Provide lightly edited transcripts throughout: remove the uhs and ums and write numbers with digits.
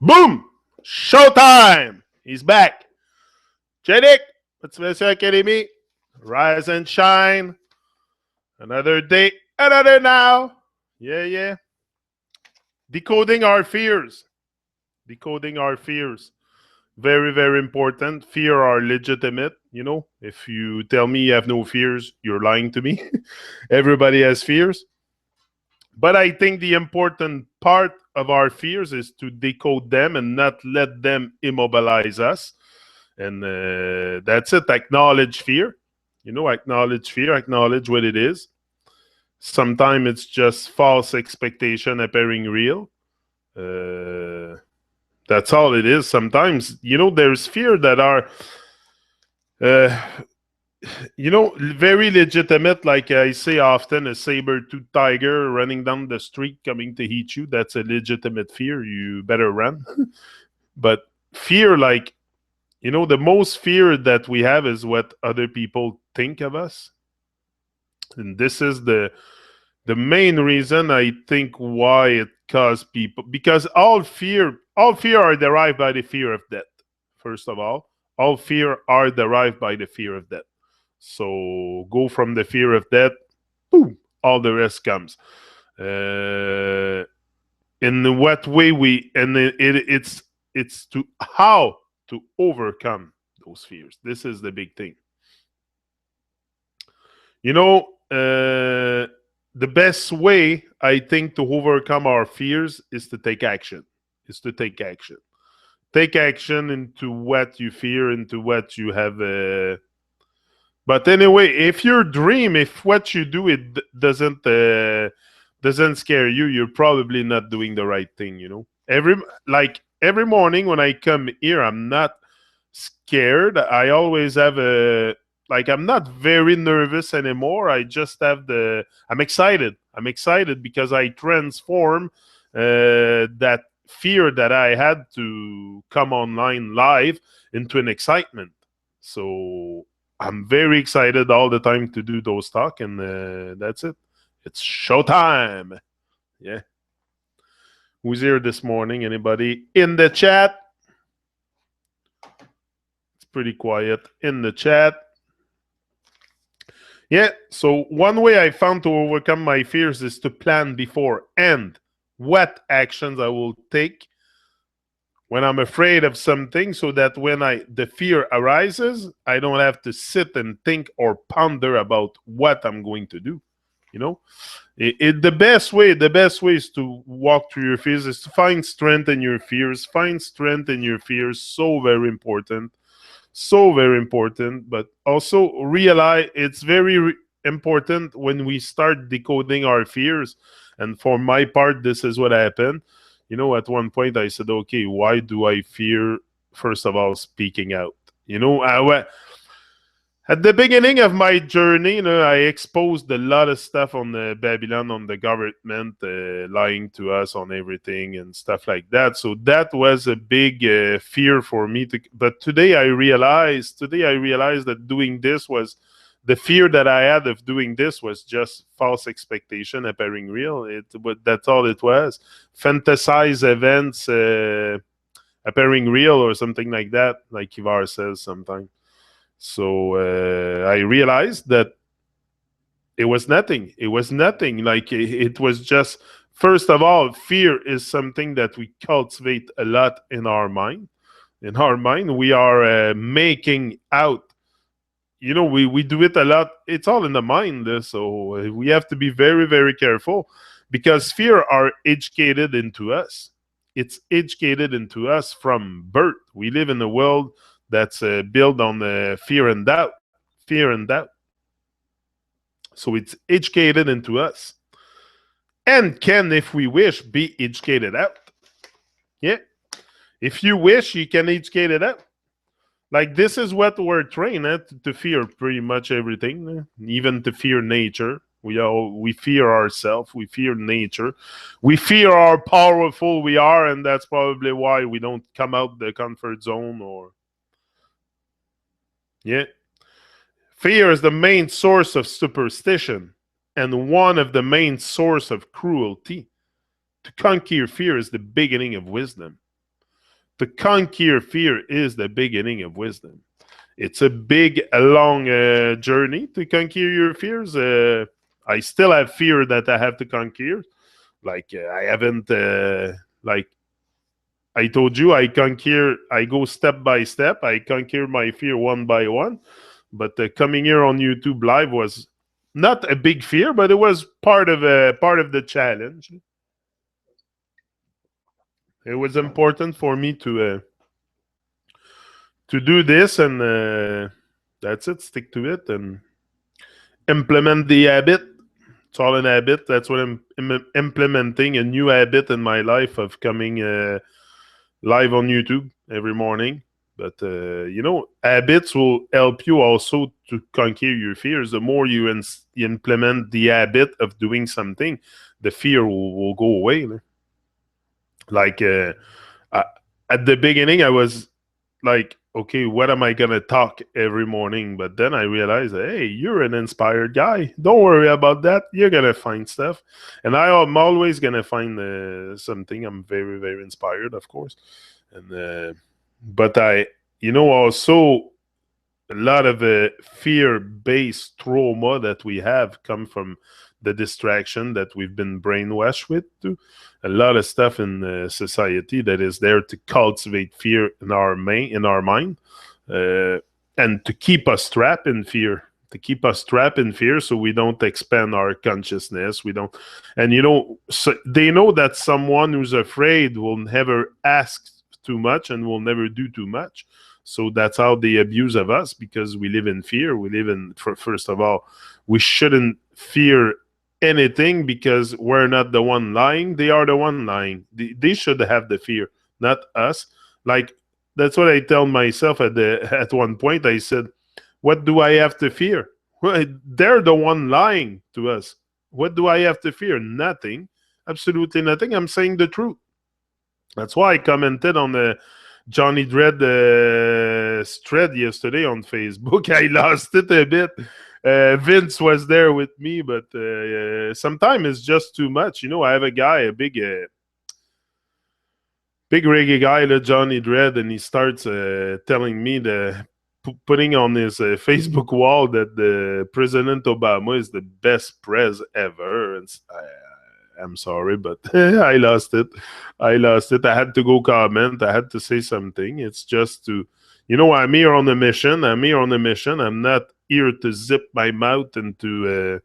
Boom! Showtime! He's back. Jedic, what's Monsieur Academie? Rise and shine. Another day, another now. Yeah, yeah. Decoding our fears. Decoding our fears. Very, very important. Fear are legitimate. If you tell me you have no fears, you're lying to me. Everybody has fears. But I think the important part of our fears is to decode them and not let them immobilize us. And that's it. Acknowledge fear. Acknowledge fear, acknowledge what it is. Sometimes it's just false expectation appearing real. That's all it is. Sometimes, there's fear that are, uh, very legitimate. Like I say often, a saber-toothed tiger running down the street coming to eat you. That's a legitimate fear. You better run. But fear, like, the most fear that we have is what other people think of us. And this is the main reason I think why it caused people, because all fear are derived by the fear of death. First of all fear are derived by the fear of death. So go from the fear of death, boom, all the rest comes. In what way it's to how to overcome those fears. This is the big thing. The best way, I think, to overcome our fears is to take action. Take action into what you fear, into what you have. But anyway, if your dream, if what you do, it doesn't scare you, you're probably not doing the right thing. Every morning when I come here, I'm not scared. I always have I'm not very nervous anymore. I just have I'm excited. Because I transform that fear that I had to come online live into an excitement. So I'm very excited all the time to do those talk, and that's it. It's showtime. Yeah. Who's here this morning? Anybody in the chat? It's pretty quiet in the chat. Yeah, so one way I found to overcome my fears is to plan before and what actions I will take when I'm afraid of something, so that when the fear arises, I don't have to sit and think or ponder about what I'm going to do. The best way is to walk through your fears, is to find strength in your fears. Find strength in your fears. So very important. But also realize it's very important when we start decoding our fears. And for my part, this is what happened. At one point I said, okay, why do I fear, first of all, speaking out? At the beginning of my journey, I exposed a lot of stuff on the Babylon, on the government, lying to us on everything and stuff like that. So that was a big fear for me. But today I realized that doing this was, the fear that I had of doing this was just false expectation appearing real. But that's all it was. Fantasize events appearing real, or something like that, like Ivar says sometimes. So I realized that it was nothing. Like it was just, first of all, fear is something that we cultivate a lot in our mind. We are making out. We do it a lot. It's all in the mind. So we have to be very, very careful, because fear are educated into us. It's educated into us from birth. We live in a world that's built on fear and doubt. So it's educated into us, and can, if we wish, be educated out. Yeah. If you wish, you can educate it out. Like, this is what we're trained to fear pretty much everything, even to fear nature. We fear ourselves. We fear nature. We fear how powerful we are, and that's probably why we don't come out the comfort zone. Yeah. Fear is the main source of superstition and one of the main source of cruelty. To conquer fear is the beginning of wisdom. to conquer fear is the beginning of wisdom. It's a long journey to conquer your fears. I still have fear that I have to conquer. Like I haven't, like I told you, I conquer. I go step by step. I conquer my fear one by one. But coming here on YouTube Live was not a big fear, but it was part of the challenge. It was important for me to do this, and that's it. Stick to it and implement the habit. It's all an habit. That's what I'm implementing a new habit in my life of coming live on YouTube every morning. But habits will help you also to conquer your fears. The more you implement the habit of doing something, the fear will go away. Like at the beginning, I was like, okay, what am I gonna talk every morning? But then I realized, hey, you're an inspired guy. Don't worry about that. You're gonna find stuff, and I'm always gonna find something. I'm very, very inspired, of course, and but also a lot of fear-based trauma that we have come from the distraction that we've been brainwashed with. Too. A lot of stuff in society that is there to cultivate fear in our mind, and to keep us trapped in fear. To keep us trapped in fear, so we don't expand our consciousness. We don't, and so they know that someone who's afraid will never ask too much and will never do too much. So that's how they abuse of us, because we live in fear. We live in, first of all, we shouldn't fear anything because we're not the one lying. They are the one lying. They should have the fear, not us. Like, that's what I tell myself at one point. I said, what do I have to fear? Well, they're the one lying to us. What do I have to fear? Nothing. Absolutely nothing. I'm saying the truth. That's why I commented on the Johnny Dread thread yesterday on Facebook. I lost it a bit. Vince was there with me, but sometimes it's just too much. I have a guy, a big reggae guy, Johnny Dread, and he starts telling me putting on his Facebook wall that the President Obama is the best pres ever. And I'm sorry, but I lost it. I had to go comment. I had to say something. It's just I'm here on a mission. I'm not here to zip my mouth and to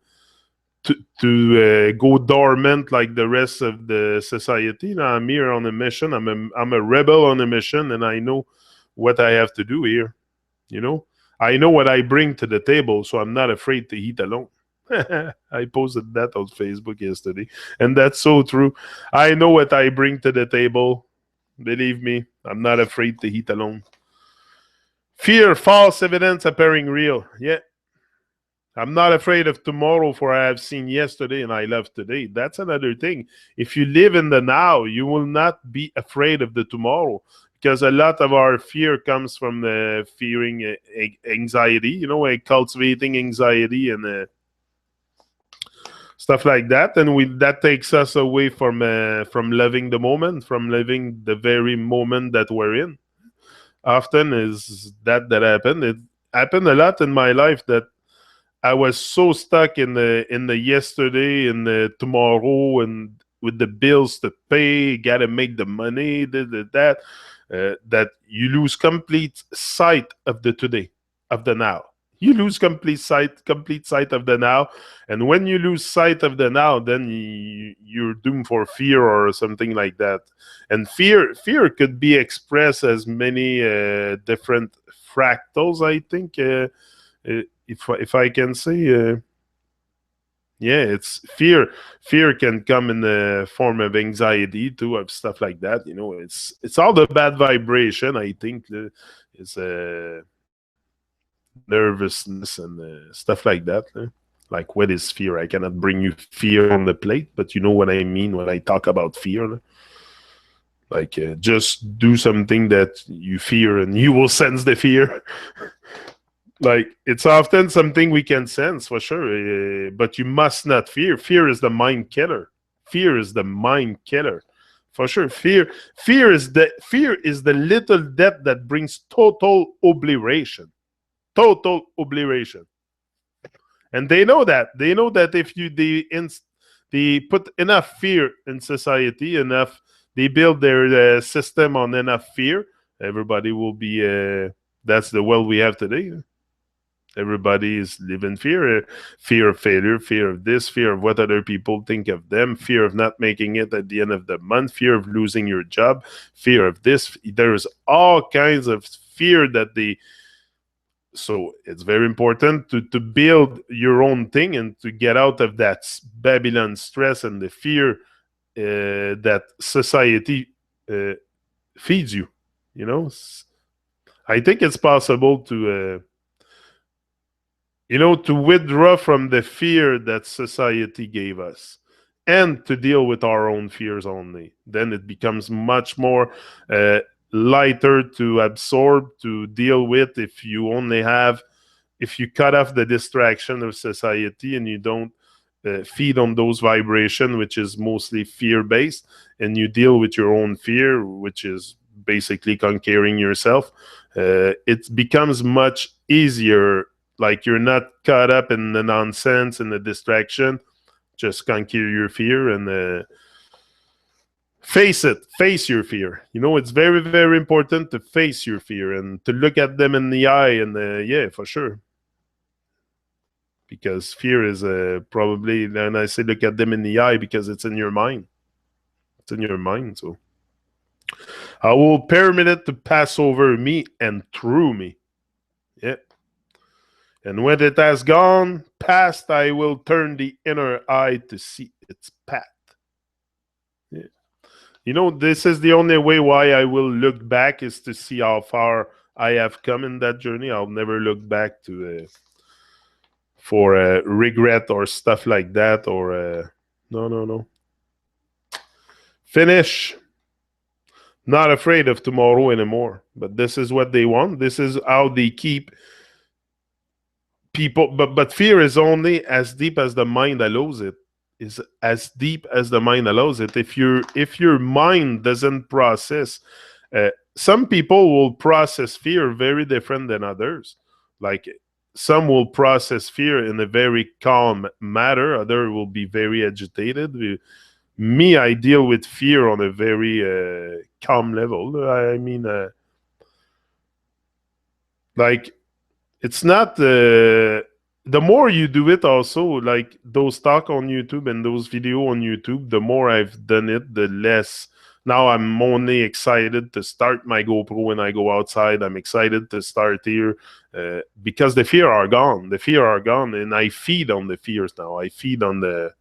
go dormant like the rest of the society. I'm here on a mission. I'm a rebel on a mission, and I know what I have to do here. I know what I bring to the table, so I'm not afraid to eat alone. I posted that on Facebook yesterday, and that's so true. I know what I bring to the table. Believe me, I'm not afraid to eat alone. Fear, false evidence appearing real. Yeah. I'm not afraid of tomorrow, for I have seen yesterday and I love today. That's another thing. If you live in the now, you will not be afraid of the tomorrow, because a lot of our fear comes from the fearing anxiety, cultivating anxiety and stuff like that, and that takes us away from loving the moment, from living the very moment that we're in. Often is that happened. It happened a lot in my life that I was so stuck in the yesterday and the tomorrow, and with the bills to pay, gotta make the money, that you lose complete sight of the today, of the now. You lose complete sight of the now, and when you lose sight of the now, then you're doomed for fear or something like that. And fear could be expressed as many different fractals. I think, if I can say, yeah, it's fear. Fear can come in the form of anxiety too, of stuff like that. It's all the bad vibration. I think it's nervousness and stuff like that. Like, what is fear? I cannot bring you fear on the plate, but you know what I mean when I talk about fear. Like, just do something that you fear, and you will sense the fear. Like, it's often something we can sense for sure, but you must not fear. Fear is the mind killer. Fear is the mind killer. For sure. Fear is the little debt that brings total obliteration. Total obliteration. And they know that. They know that if they put enough fear in society, enough, they build their system on enough fear, everybody will be. That's the world we have today. Everybody is living fear, fear of failure, fear of this, fear of what other people think of them, fear of not making it at the end of the month, fear of losing your job, fear of this. There's all kinds of fear that they. So it's very important to build your own thing and to get out of that Babylon stress and the fear that society uh, feeds you. You know, I think it's possible to withdraw from the fear that society gave us and to deal with our own fears only. Then it becomes much more lighter to absorb, to deal with if you cut off the distraction of society and you don't feed on those vibrations, which is mostly fear based, and you deal with your own fear, which is basically conquering yourself, it becomes much easier. Like you're not caught up in the nonsense and the distraction. Just conquer your fear and face it. Face your fear. It's very, very important to face your fear and to look at them in the eye. And yeah, for sure. Because fear is probably, and I say look at them in the eye because it's in your mind. It's in your mind. So I will permit it to pass over me and through me. Yeah. And when it has gone past, I will turn the inner eye to see its path. Yeah. This is the only way why I will look back is to see how far I have come in that journey. I'll never look back for regret or stuff like that. Or no. Finish. Not afraid of tomorrow anymore. But this is what they want. This is how they keep people, but fear is only as deep as the mind allows it. Is as deep as the mind allows it. If your mind doesn't process, some people will process fear very different than others. Like some will process fear in a very calm manner. Other will be very agitated. Me, I deal with fear on a very calm level. I mean, like it's not the more you do it also, like those talk on YouTube and those video on YouTube, the more I've done it, the less now I'm only excited to start my GoPro when I go outside. I'm excited to start here because the fear are gone. The fear are gone, and I feed on the fears now. I feed on the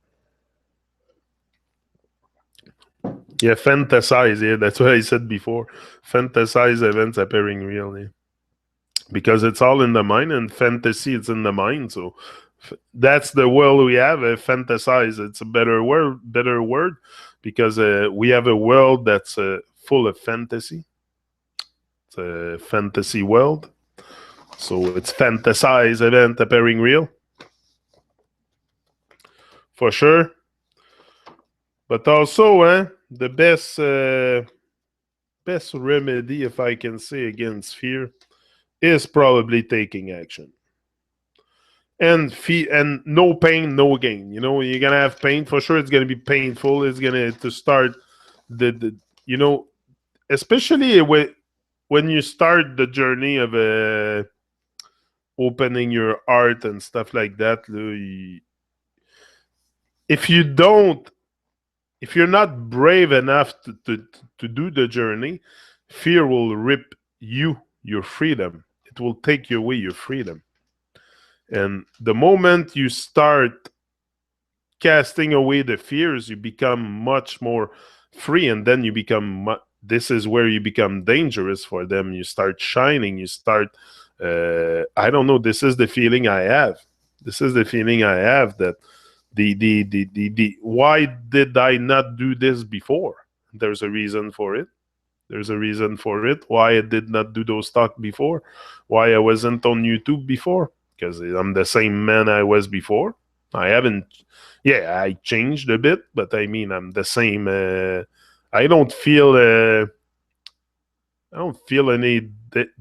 fantasize. Yeah, that's what I said before. Fantasize events appearing real. Yeah. Because it's all in the mind, and fantasy it's in the mind. So that's the world we have. Fantasize, it's a better word because we have a world that's full of fantasy. It's a fantasy world. So it's fantasize event appearing real for sure. But also the best remedy, if I can say, against fear is probably taking action. And no pain, no gain. You're gonna have pain for sure. It's gonna be painful. It's gonna to start the especially when you start the journey of opening your heart and stuff like that. If you're not brave enough to do the journey, fear will rip your freedom. It will take away your freedom. And the moment you start casting away the fears, you become much more free, and then this is where you become dangerous for them. You start shining. You start. I don't know. This is the feeling I have. This is the feeling I have that the why did I not do this before? There's a reason for it. There's a reason for it. Why I did not do those talks before. Why I wasn't on YouTube before. Because I'm the same man I was before. I haven't. Yeah, I changed a bit, but I mean, I'm the same. I don't feel I don't feel any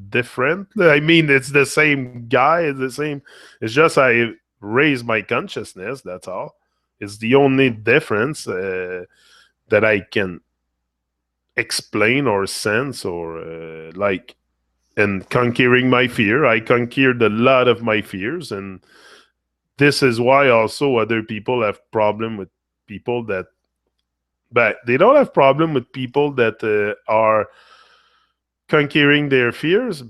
different. I mean, it's the same guy. It's the same. It's just I raise my consciousness. That's all. It's the only difference that I can explain or sense or like. And conquering my fear, I conquered a lot of my fears, and this is why also other people have problem with people that, but they don't have problem with people that are conquering their fears,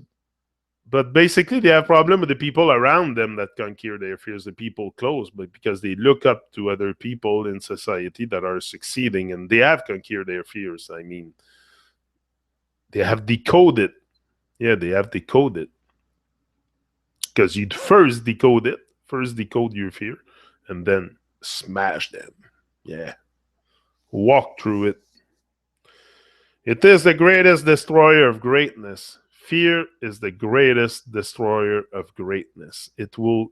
but basically they have problem with the people around them that conquer their fears, the people close, but because they look up to other people in society that are succeeding and they have conquered their fears. I mean, they have decoded. Yeah, they have decoded because you'd first decode it, first decode your fear, and then smash them. Yeah, walk through it. It is the greatest destroyer of greatness. Fear is the greatest destroyer of greatness. It will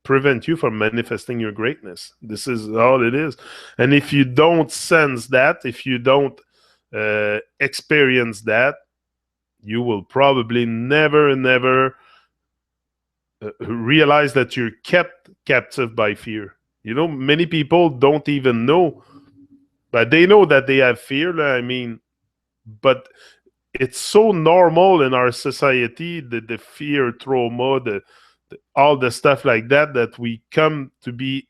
prevent you from manifesting your greatness. This is all it is. And if you don't sense that, if you don't experience that, you will probably never realize that you're kept captive by fear. You know, many people don't even know, but they know that they have fear. I mean, but it's so normal in our society, the fear, trauma, all the stuff like that, that we come to be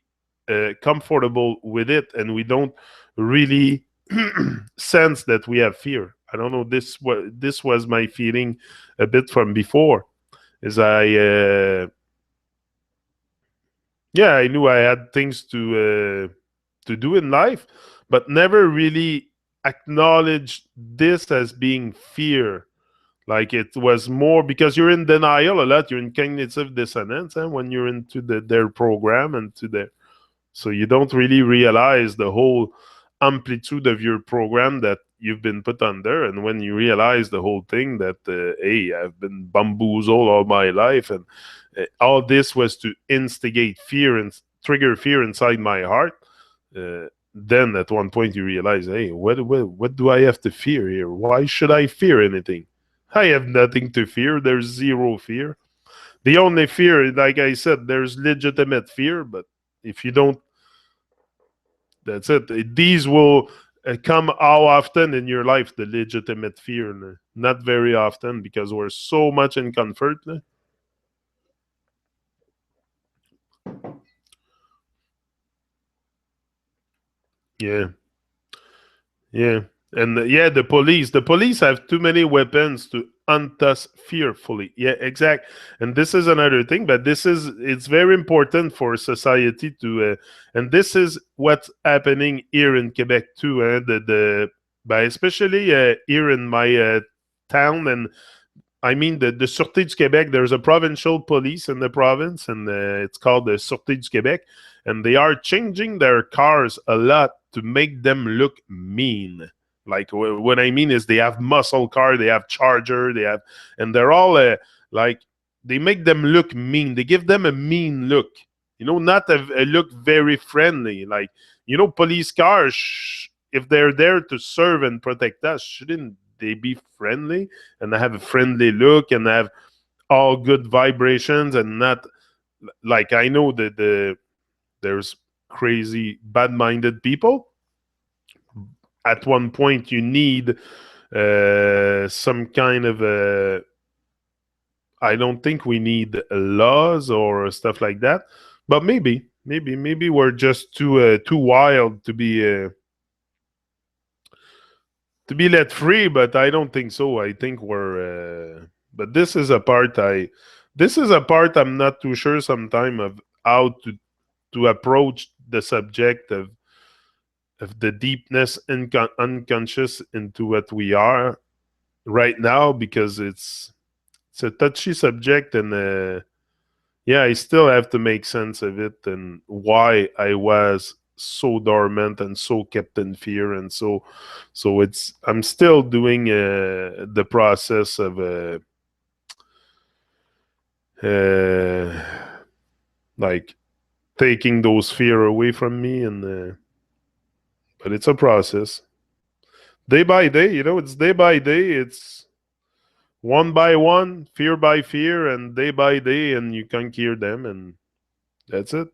comfortable with it, and we don't really sense that we have fear. I don't know. This was my feeling a bit from before. Is yeah, I knew I had things to do in life, but never really acknowledged this as being fear. Like it was more because you're in denial a lot. You're in cognitive dissonance, and when you're into their program and to their, so you don't really realize the whole amplitude of your program that you've been put under. And when you realize the whole thing that hey, I've been bamboozled all my life, and all this was to instigate fear and trigger fear inside my heart. Then at one point you realize, hey, what do I have to fear here? Why should I fear anything? I have nothing to fear. There's zero fear. The only fear, like I said, there's legitimate fear, but if you don't, that's it. These will come how often in your life, the legitimate fear? Not very often, because we're so much in comfort. Yeah. Yeah. And yeah, the police have too many weapons to hunt us fearfully. Yeah, exact. And this is another thing, but it's very important for society to, and this is what's happening here in Quebec too. But especially here in my town, and I mean the Sûreté du Québec. There's a provincial police in the province, and it's called the Sûreté du Québec, and they are changing their cars a lot to make them look mean. Like what I mean is they have muscle car, they have charger, they have, and they're all like they make them look mean. They give them a mean look. You know, not a look very friendly. Like, you know, police cars, if they're there to serve and protect us, shouldn't they be friendly and have a friendly look and have all good vibrations, and not like, I know that there's crazy bad-minded people. At one point you need some kind of a, I don't think we need laws or stuff like that, but maybe we're just too wild to be let free. But I don't think so. I think we're but this is a part I'm not too sure sometime of how to approach the subject of the deepness and unconscious into what we are right now, because it's a touchy subject. And yeah, I still have to make sense of it, and why I was so dormant and so kept in fear. And so it's, I'm still doing the process of uh, like taking those fear away from me. And but it's a process. day by day. It's day by day. It's one by one, fear by fear, and day by day, and you conquer them, and that's it.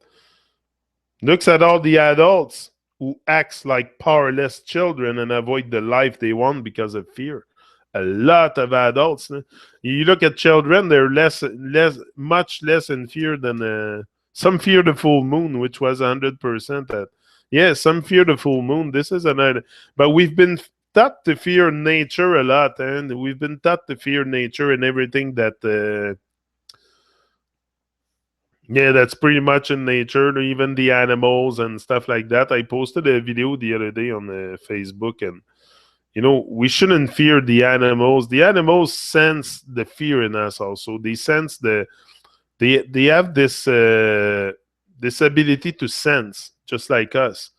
Looks at all the adults who acts like powerless children and avoid the life they want because of fear. A lot of adults. You look at children; they're much less in fear than some fear the full moon, which was 100%. Yeah, some fear the full moon. This is another, but we've been taught to fear nature a lot, and we've been taught to fear nature and everything that. Yeah, that's pretty much in nature, even the animals and stuff like that. I posted a video the other day on Facebook, and we shouldn't fear the animals. The animals sense the fear in us. Also, they sense they have this ability to sense just like us.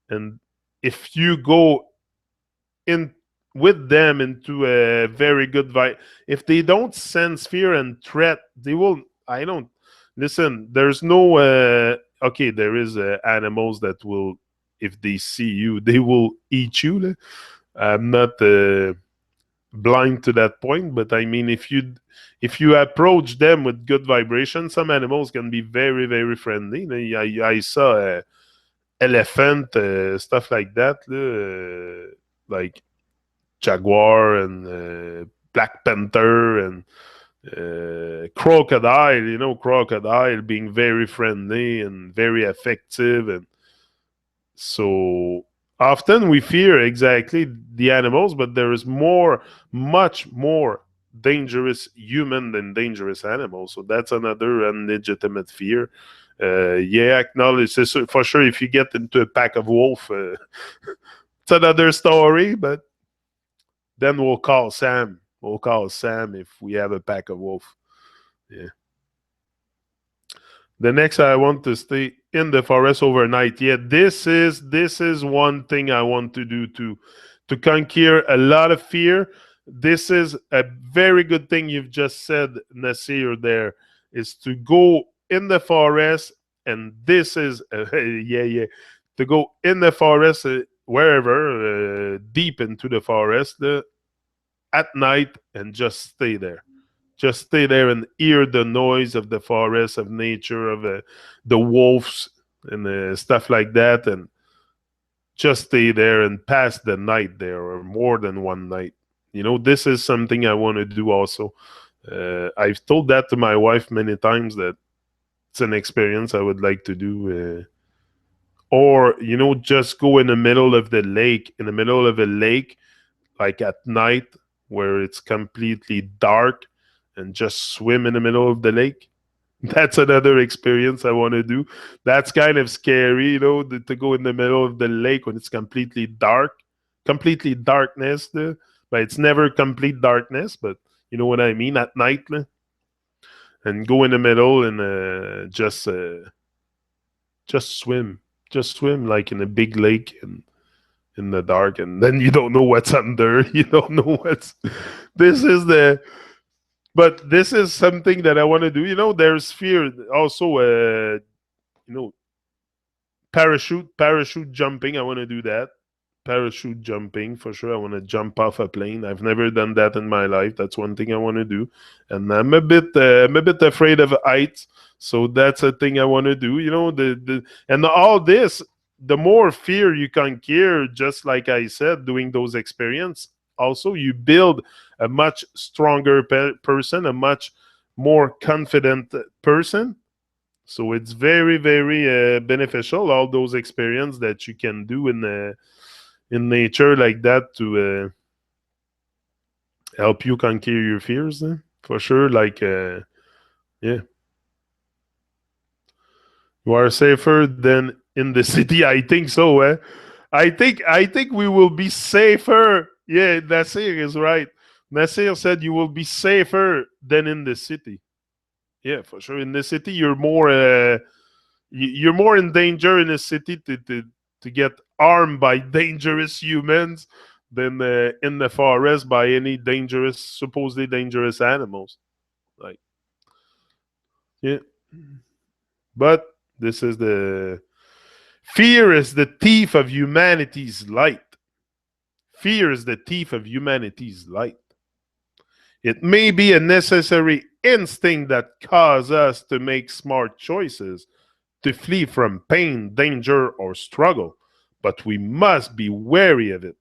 And if you go in with them into a very good vibe, if they don't sense fear and threat, they will. I don't listen. There's no. Okay, there is animals that will, if they see you, they will eat you. I'm not blind to that point, but I mean, if you approach them with good vibration, some animals can be very very friendly. I saw elephant stuff like that, like jaguar and black panther and crocodile. Crocodile being very friendly and very effective, and so often we fear exactly the animals, but there is much more dangerous human than dangerous animals. So that's another illegitimate fear. Yeah, acknowledge this for sure. If you get into a pack of wolf, it's another story. But then we'll call Sam. We'll call Sam if we have a pack of wolf. Yeah. The next, I want to stay in the forest overnight. Yeah, this is one thing I want to do to conquer a lot of fear. This is a very good thing you've just said, Nasir. There is to go in the forest, and this is yeah, to go in the forest wherever deep into the forest at night and just stay there. Just stay there and hear the noise of the forest, of nature, of the wolves and stuff like that, and just stay there and pass the night there, or more than one night. This is something I want to do also. I've told that to my wife many times, that it's an experience I would like to do. Or, just go in the middle of the lake, in the middle of a lake, like at night, where it's completely dark, and just swim in the middle of the lake. That's another experience I want to do. That's kind of scary, to go in the middle of the lake when it's completely darkness. But it's never complete darkness, but you know what I mean, at night. And go in the middle and just swim. Just swim like in a big lake and in the dark, and then you don't know what's under. You don't know what's. This is the. But this is something that I want to do. There's fear also. You know, parachute jumping. I want to do that. Parachute jumping for sure. I want to jump off a plane. I've never done that in my life. That's one thing I want to do, and I'm a bit afraid of heights. So that's a thing I want to do. And all this. The more fear you conquer, just like I said, doing those experiences, also you build a much stronger person, a much more confident person. So it's very, very beneficial. All those experiences that you can do in nature like that to help you conquer your fears, for sure. Like yeah, you are safer than in the city. I think so. I think we will be safer. Yeah, Nasir is right. Nasir said you will be safer than in the city. Yeah, for sure. In the city, you're more in danger in a city to get armed by dangerous humans than in the forest by any supposedly dangerous animals. Like, yeah, but this is the fear is the thief of humanity's light. Fear is the thief of humanity's light. It may be a necessary instinct that causes us to make smart choices, to flee from pain, danger, or struggle, but we must be wary of it.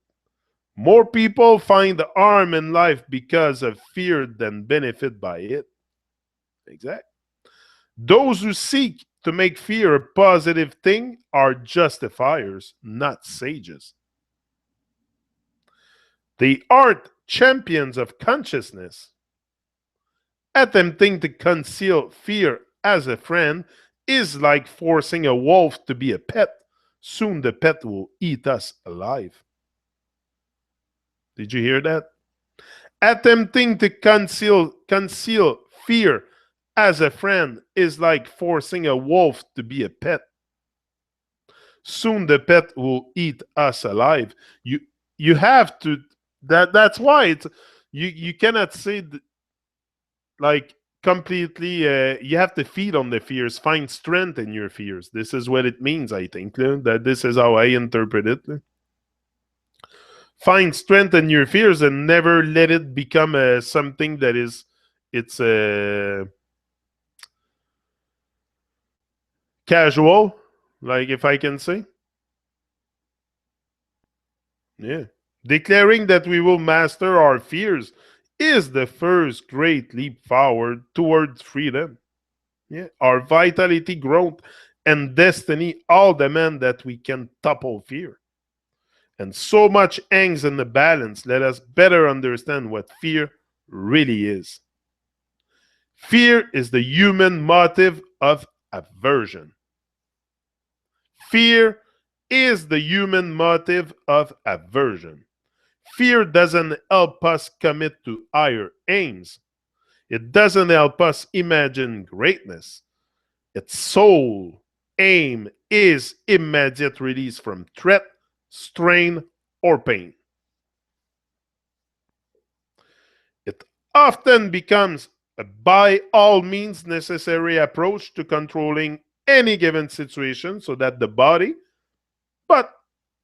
More people find harm in life because of fear than benefit by it. Exactly. Those who seek to make fear a positive thing are justifiers, not sages. They aren't champions of consciousness. Attempting to conceal fear as a friend is like forcing a wolf to be a pet. Soon the pet will eat us alive. Did you hear that? Attempting to conceal fear as a friend is like forcing a wolf to be a pet. Soon the pet will eat us alive. You have to that's why it's you cannot say like completely you have to feed on the fears, find strength in your fears. This is what it means, I think, that this is how I interpret it. Find strength in your fears and never let it become something that is it's casual, like if I can say. Yeah. Declaring that we will master our fears is the first great leap forward towards freedom. Yeah. Our vitality, growth, and destiny all demand that we can topple fear. And so much hangs in the balance. Let us better understand what fear really is. Fear is the human motive of aversion. Fear is the human motive of aversion. Fear doesn't help us commit to higher aims. It doesn't help us imagine greatness. Its sole aim is immediate release from threat, strain, or pain. It often becomes a by all means necessary approach to controlling any given situation so that the body, but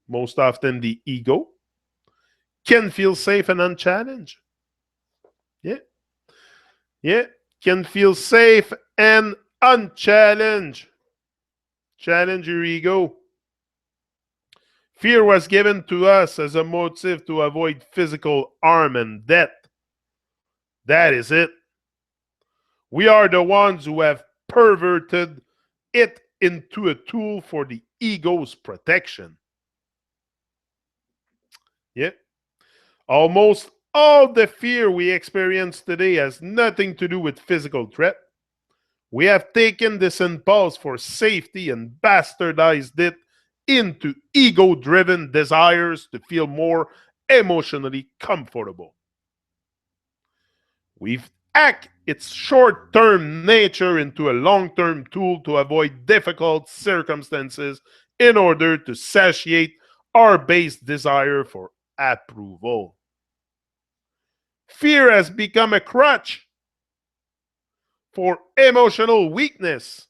most often the ego, can feel safe and unchallenged. Yeah. Yeah. Can feel safe and unchallenged. Challenge your ego. Fear was given to us as a motive to avoid physical harm and death. That is it. We are the ones who have perverted it into a tool for the ego's protection. Yeah. Almost all the fear we experience today has nothing to do with physical threat. We have taken this impulse for safety and bastardized it into ego-driven desires to feel more emotionally comfortable. We've hacked its short-term nature into a long-term tool to avoid difficult circumstances in order to satiate our base desire for approval. Fear has become a crutch for emotional weakness.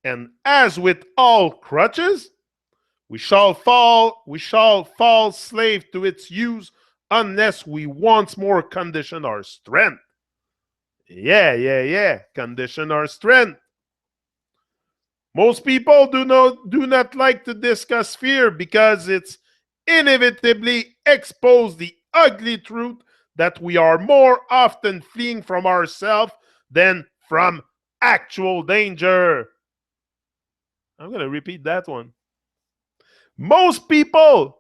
And as with all crutches, we shall fall slave to its use unless we once more condition our strength. Yeah. Condition our strength. Most people do not like to discuss fear because it's inevitably expose the ugly truth that we are more often fleeing from ourselves than from actual danger. I'm going to repeat that one. Most people,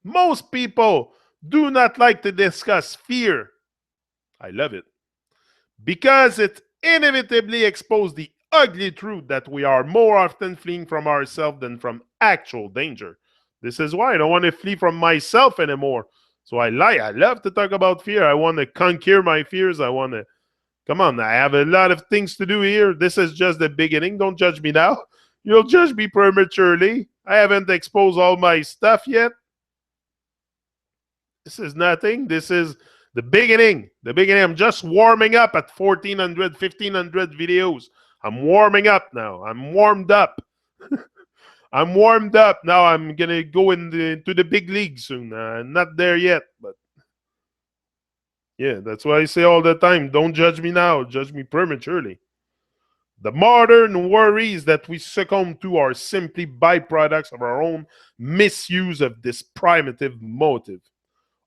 most people do not like to discuss fear. I love it. Because it inevitably exposes the ugly truth that we are more often fleeing from ourselves than from actual danger. This is why I don't want to flee from myself anymore. So I love to talk about fear. I want to conquer my fears. Come on, I have a lot of things to do here. This is just the beginning. Don't judge me now. You'll judge me prematurely. I haven't exposed all my stuff yet. This is nothing. This is the beginning. The beginning. I'm just warming up at 1,400, 1,500 videos. I'm warming up now. I'm warmed up. I'm warmed up now. I'm gonna go into the big league soon. Not there yet, but yeah, that's why I say all the time: don't judge me now, judge me prematurely. The modern worries that we succumb to are simply byproducts of our own misuse of this primitive motive.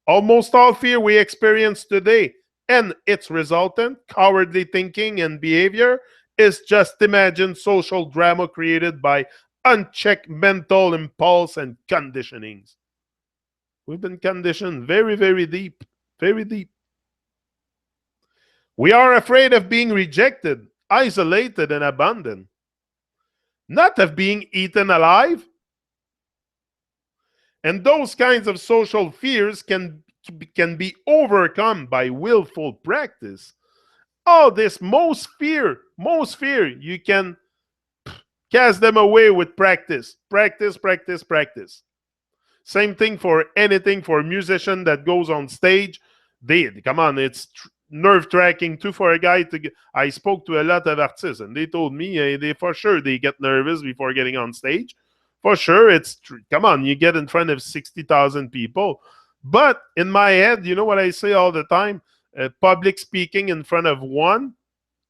Almost all fear we experience today and its resultant cowardly thinking and behavior is just imagined social drama created by unchecked mental impulse and conditionings. We've been conditioned very, very deep, very deep. We are afraid of being rejected, isolated, and abandoned, not of being eaten alive. And those kinds of social fears can be overcome by willful practice. Oh, this most fear, you can cast them away with practice. Practice, practice, practice. Same thing for anything for a musician that goes on stage. Come on, it's nerve tracking too for a guy to get. I spoke to a lot of artists and they told me they for sure they get nervous before getting on stage. For sure, come on, you get in front of 60,000 people. But in my head, you know what I say all the time? Public speaking in front of one,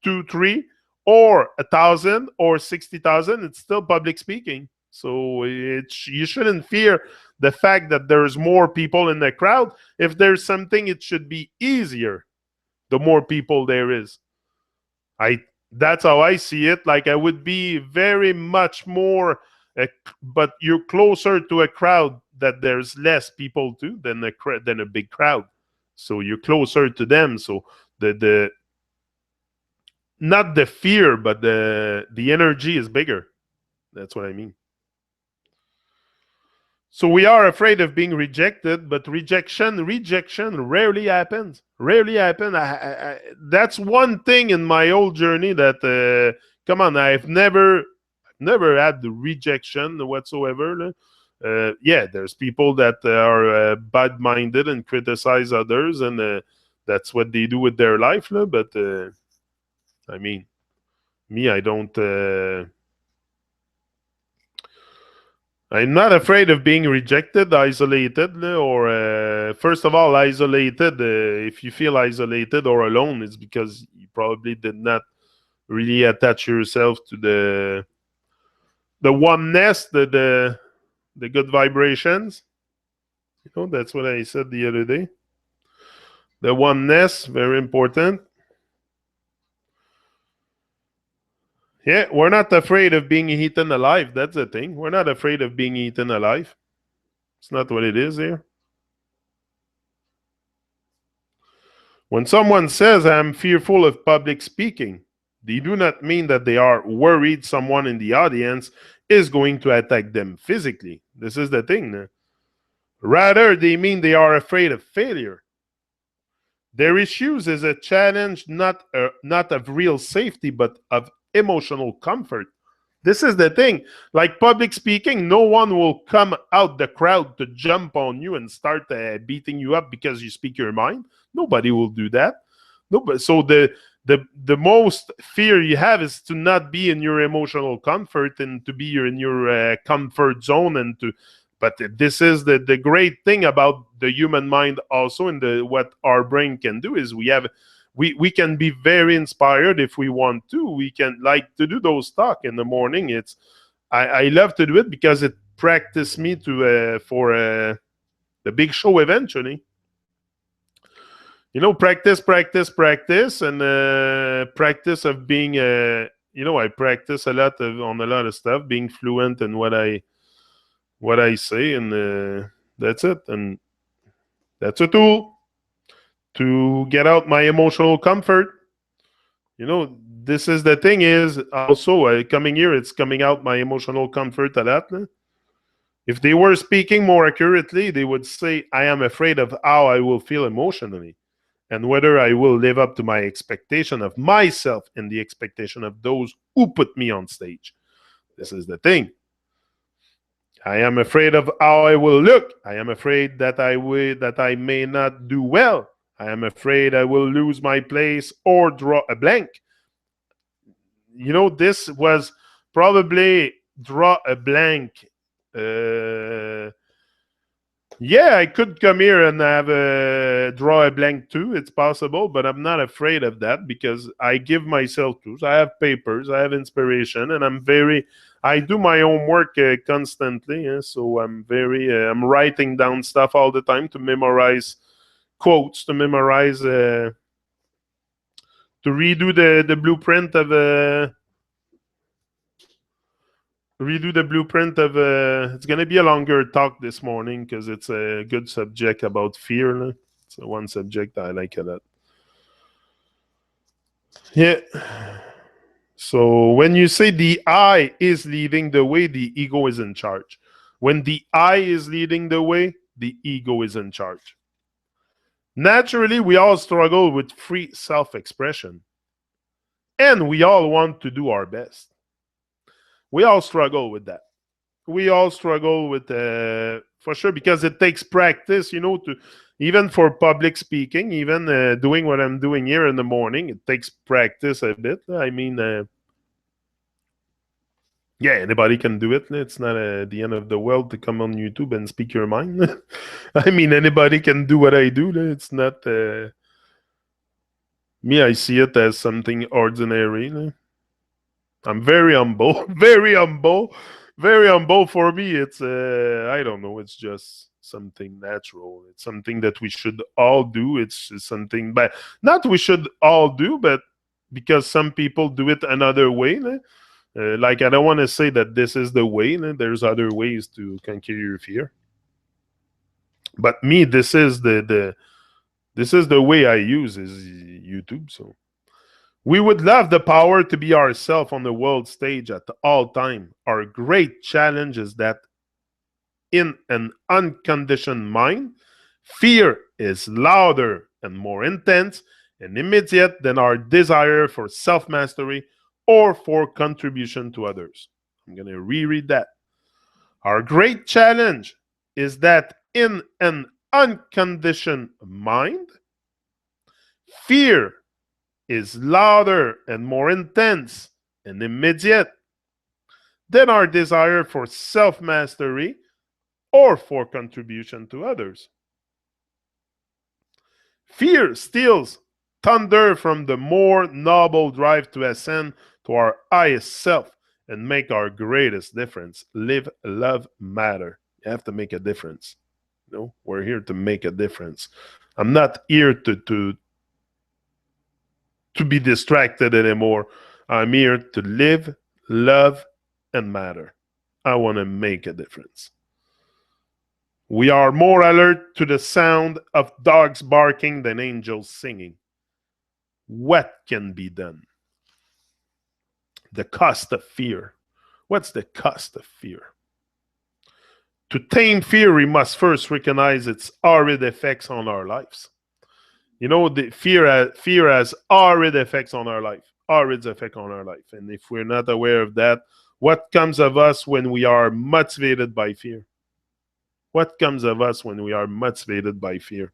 two, three, or 1,000 or 60,000, it's still public speaking. So you shouldn't fear the fact that there's more people in the crowd. If there's something, it should be easier the more people there is. That's how I see it. Like I would be very much more, but you're closer to a crowd that there's less people to than a big crowd. So you're closer to them. So the not the fear, but the energy is bigger. That's what I mean. So we are afraid of being rejected, but rejection rarely happens. Rarely happen. That's one thing in my whole journey that, come on, I've never had the rejection whatsoever. Yeah, there's people that are bad-minded and criticize others, and that's what they do with their life. But I mean, me, I don't. I'm not afraid of being rejected, isolated, or first of all, isolated. If you feel isolated or alone, it's because you probably did not really attach yourself to the oneness, the good vibrations. You know, that's what I said the other day. The oneness, very important. Yeah, we're not afraid of being eaten alive. That's the thing. We're not afraid of being eaten alive. It's not what it is here. When someone says, I'm fearful of public speaking, they do not mean that they are worried someone in the audience is going to attack them physically. This is the thing. Rather, they mean they are afraid of failure. Their issues is a challenge not of real safety, but of emotional comfort. This is the thing. Like public speaking, no one will come out the crowd to jump on you and start beating you up because you speak your mind. Nobody will do that. Nobody. So the most fear you have is to not be in your emotional comfort and to be in your comfort zone and to. But this is the great thing about the human mind also, and what our brain can do is we can be very inspired if we want to. We can like to do those talk in the morning. I love to do it because it practice me to for the big show eventually. You know, practice, and practice of being. You know, I practice a lot on a lot of stuff, being fluent in what I say, and that's it. And that's a tool to get out my emotional comfort. You know, this is the thing is also coming here, it's coming out my emotional comfort a lot. If they were speaking more accurately, they would say, I am afraid of how I will feel emotionally and whether I will live up to my expectation of myself and the expectation of those who put me on stage. This is the thing. I am afraid of how I will look. I am afraid that I may not do well. I am afraid I will lose my place or draw a blank. You know, this was probably draw a blank. Yeah, I could come here and have draw a blank too. It's possible, but I'm not afraid of that because I give myself tools. I have papers, I have inspiration, and I do my homework constantly. So I'm writing down stuff all the time to memorize quotes, to redo the blueprint of it's going to be a longer talk this morning because it's a good subject about fear. No? It's one subject I like a lot. Yeah. So when you say the I is leading the way, the ego is in charge. When the I is leading the way, the ego is in charge. Naturally, we all struggle with free self-expression. And we all want to do our best. We all struggle with that. We all struggle with for sure because it takes practice, to even for public speaking, even doing what I'm doing here in the morning, it takes practice a bit. I mean, yeah, anybody can do it. It's not the end of the world to come on YouTube and speak your mind. I mean, anybody can do what I do. It's not me. I see it as something ordinary. I'm very humble, very humble, very humble. For me, it's I don't know. It's just something natural. It's something that we should all do. It's something, but not we should all do, but because some people do it another way. Like I don't want to say that this is the way. There's other ways to conquer your fear. But me, this is the way I use is YouTube. So we would love the power to be ourselves on the world stage at all time. Our great challenge is that in an unconditioned mind, fear is louder and more intense and immediate than our desire for self-mastery or for contribution to others. I'm going to reread that. Our great challenge is that in an unconditioned mind, fear is louder and more intense and immediate than our desire for self-mastery or for contribution to others. Fear steals thunder from the more noble drive to ascend to our highest self and make our greatest difference. Live, love, matter. You have to make a difference. We're here to make a difference. I'm not here to be distracted anymore. I'm here to live, love, and matter. I want to make a difference. We are more alert to the sound of dogs barking than angels singing. What can be done? The cost of fear. What's the cost of fear? To tame fear, we must first recognize its horrid effects on our lives. The fear has horrid effects on our life. Horrid effect on our life. And if we're not aware of that, what comes of us when we are motivated by fear? What comes of us when we are motivated by fear?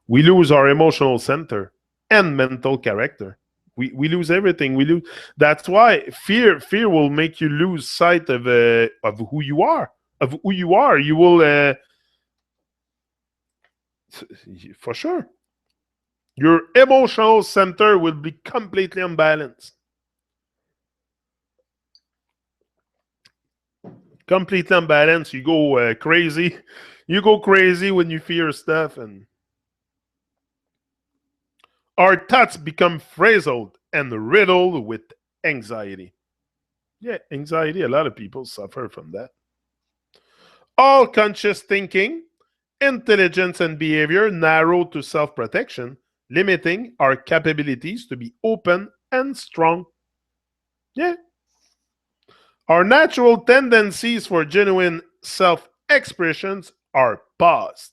We lose our emotional center and mental character. We lose everything. That's why fear will make you lose sight of who you are. Of who you are. You will for sure. Your emotional center will be completely unbalanced. Completely unbalanced. You go crazy. You go crazy when you fear stuff, and our thoughts become frazzled and riddled with anxiety. Yeah, anxiety. A lot of people suffer from that. All conscious thinking, intelligence, and behavior narrow to self-protection, limiting our capabilities to be open and strong. Yeah. Our natural tendencies for genuine self-expressions are paused.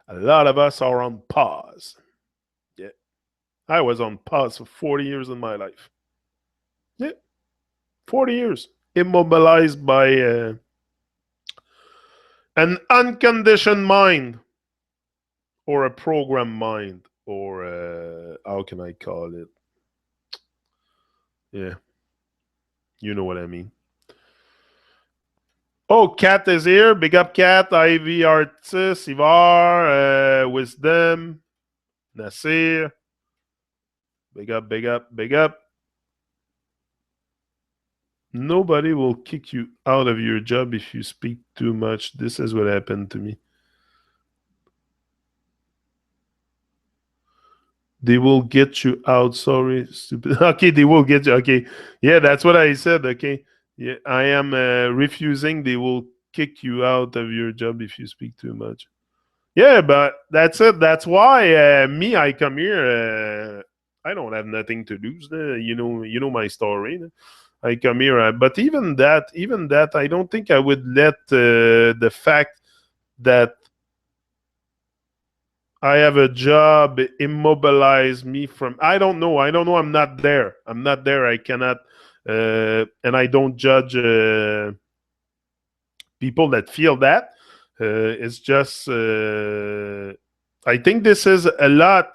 A lot of us are on pause. Yeah. I was on pause for 40 years in my life. Yeah. 40 years. Immobilized by an unconditioned mind or a programmed mind or how can I call it? Yeah, you know what I mean. Oh, Cat is here. Big up, Cat. Ivy Artist, Ivar, Wisdom, Nasir. Big up, big up, big up. Nobody will kick you out of your job if you speak too much. This is what happened to me. They will get you out. Sorry, stupid. Okay, they will get you. Okay, yeah, that's what I said. Okay, yeah, I am refusing. They will kick you out of your job if you speak too much. Yeah, but that's it. That's why me, I come here. I don't have nothing to lose. You know my story. I come here, but even that, I don't think I would let the fact that I have a job immobilize me from. I don't know. I don't know. I'm not there. I'm not there. I cannot, and I don't judge people that feel that. It's just, I think this is a lot.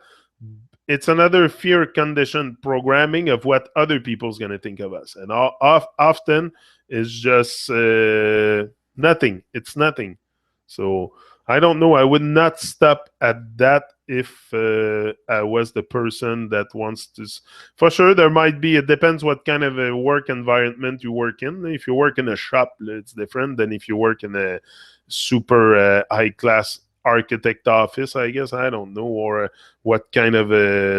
It's another fear condition programming of what other people's going to think of us. And often it's just nothing. It's nothing. So I don't know. I would not stop at that if I was the person that wants to. For sure, there might be. It depends what kind of a work environment you work in. If you work in a shop, it's different than if you work in a super high class architect office. I guess I don't know, or what kind of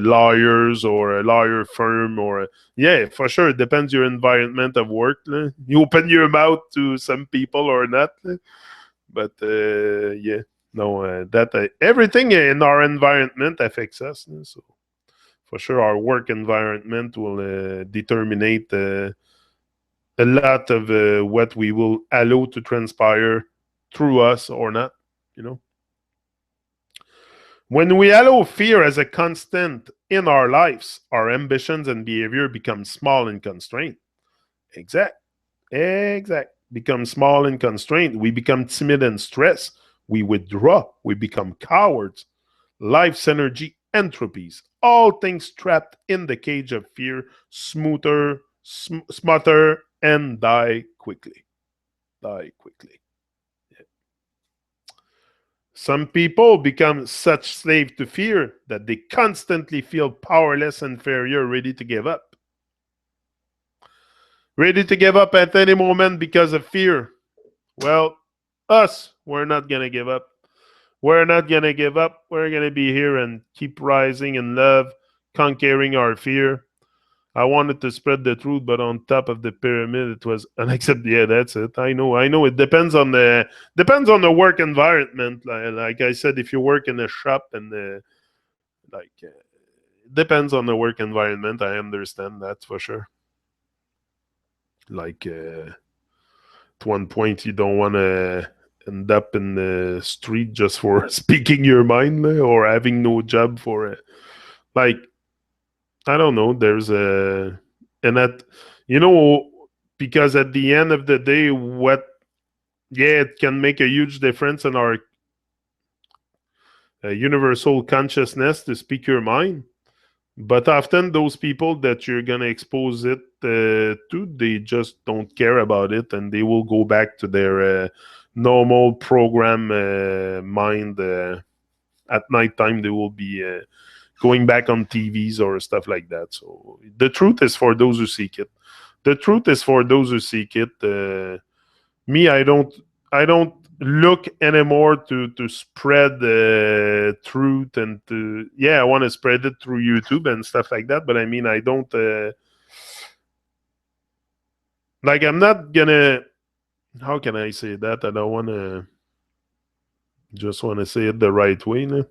lawyers or a lawyer firm, or yeah, for sure, it depends your environment of work. You open your mouth to some people or not. But yeah, no, that everything in our environment affects us. So for sure, our work environment will determine a lot of what we will allow to transpire through us or not. You know, when we allow fear as a constant in our lives, our ambitions and behavior become small and constrained. Exact. Exact. Become small and constrained. We become timid and stressed. We withdraw. We become cowards. Life's energy entropies. All things trapped in the cage of fear, smother, and die quickly. Die quickly. Some people become such slave to fear that they constantly feel powerless, inferior, ready to give up. Ready to give up at any moment because of fear. Well, we're not going to give up. We're not going to give up. We're going to be here and keep rising in love, conquering our fear. I wanted to spread the truth, but on top of the pyramid, it was unacceptable. Yeah, that's it. I know. I know. It depends on the work environment. Like I said, if you work in a shop and it depends on the work environment. I understand that for sure. Like at one point, you don't want to end up in the street just for speaking your mind or having no job for it. Like I don't know. There's a and that you know because at the end of the day, what yeah, it can make a huge difference in our universal consciousness to speak your mind. But often those people that you're gonna expose it to, they just don't care about it, and they will go back to their normal program mind. At night time, they will be going back on TVs or stuff like that. So the truth is for those who seek it. The truth is for those who seek it. Me, I don't look anymore to spread the truth and to yeah, I want to spread it through YouTube and stuff like that. But I mean, I don't like. I'm not gonna. How can I say that? I don't want to. Just want to say it the right way. No?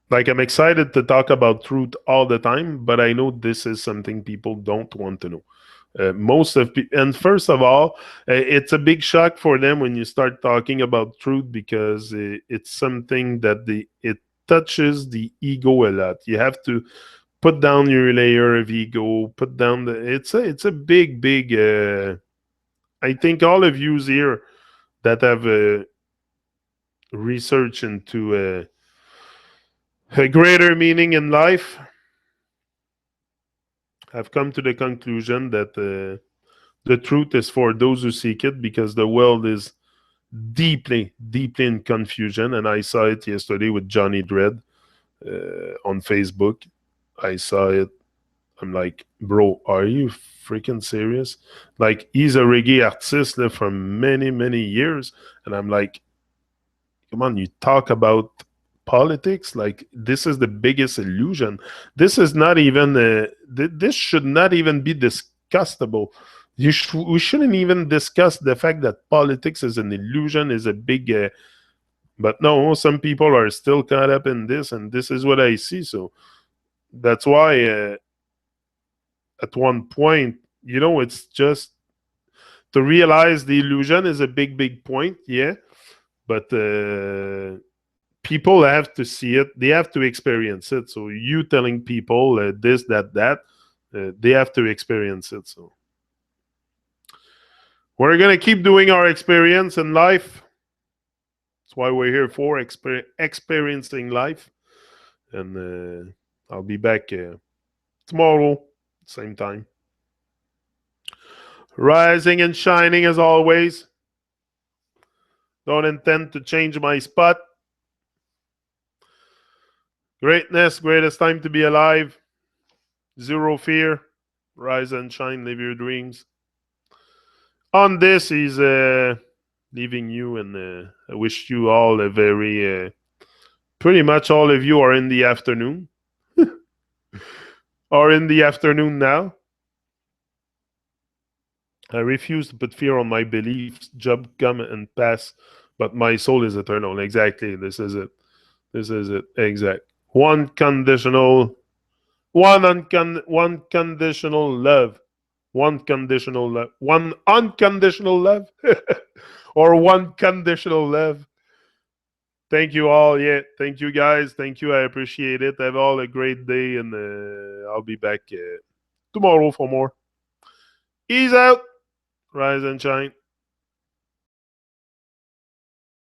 Like I'm excited to talk about truth all the time, but I know this is something people don't want to know. And first of all, it's a big shock for them when you start talking about truth because it's something that it touches the ego a lot. You have to put down your layer of ego, put down it's a big. I think all of you here that have research into a greater meaning in life I've come to the conclusion that the truth is for those who seek it, because the world is deeply, deeply in confusion. And I saw it yesterday with Johnny Dredd on Facebook. I saw it. I'm like, bro, are you freaking serious? Like, he's a reggae artist for many, many years. And I'm like, come on, you talk about politics? Like, this is the biggest illusion. This is not even, this should not even be discussable. We shouldn't even discuss the fact that politics is an illusion, is a big, but no, some people are still caught up in this, and this is what I see. So that's why, at one point, it's just to realize the illusion is a big, big point, yeah. But people have to see it; they have to experience it. So you telling people this, that, that, they have to experience it. So we're gonna keep doing our experience in life. That's why we're here for experiencing life. And I'll be back tomorrow, same time. Rising and shining as always. Don't intend to change my spot. Greatness, greatest time to be alive. Zero fear. Rise and shine, live your dreams. On this, he's leaving you, and I wish you all a very, pretty much all of you are in the afternoon. Are in the afternoon now. I refuse to put fear on my beliefs. Job come and pass, but my soul is eternal. Exactly. This is it. This is it. Exact. One conditional, one conditional love. One conditional love. One unconditional love. Or one conditional love. Thank you all. Yeah. Thank you guys. Thank you. I appreciate it. Have all a great day, and I'll be back tomorrow for more. Ease out. Rise and shine.